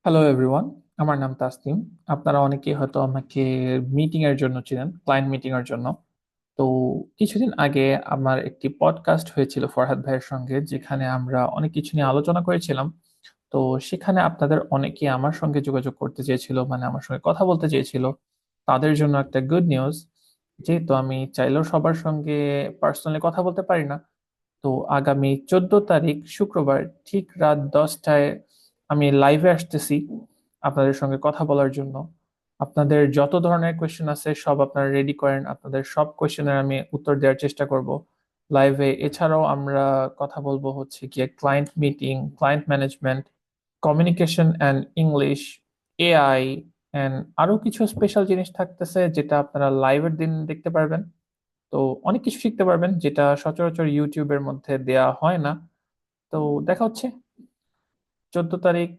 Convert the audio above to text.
Hello everyone, আমার নাম তাসনিম। আপনারা অনেকেই হয়তো আমাকে মিটিং এর জন্য চিনেন, ক্লায়েন্ট মিটিং এর জন্য। তো কিছুদিন আগে আমার একটি পডকাস্ট হয়েছিল ফরহাদ ভাইয়ের সঙ্গে, যেখানে আমরা অনেক কিছু নিয়ে আলোচনা করেছিলাম। তো সেখানে আপনাদের অনেকেই আমার সঙ্গে যোগাযোগ করতে চেয়েছিল, মানে আমার সঙ্গে কথা বলতে চেয়েছিল। তাদের জন্য একটা গুড নিউজ, যেহেতু আমি চাইলেও সবার সঙ্গে পার্সোনালি কথা বলতে পারি না। তো আগামী 14 তারিখ শুক্রবার ঠিক রাত 10টায় আমি লাইভে আসতেছি আপনাদের সঙ্গে কথা বলার জন্য। আপনাদের যত ধরনের কোয়েশ্চেন আছে সব আপনারা রেডি করেন, আপনাদের সব কোয়েশ্চেনের আমি উত্তর দেওয়ার চেষ্টা করব লাইভে। এছাড়াও আমরা কথা বলবো হচ্ছে গিয়ে client meeting, client management, communication and English, AI and আরো কিছু স্পেশাল জিনিস থাকতেছে যেটা আপনারা লাইভের দিন দেখতে পারবেন। তো অনেক কিছু শিখতে পারবেন যেটা সচরাচর ইউটিউবের মধ্যে দেয়া হয় না। তো দেখা হচ্ছে 14 তারিখ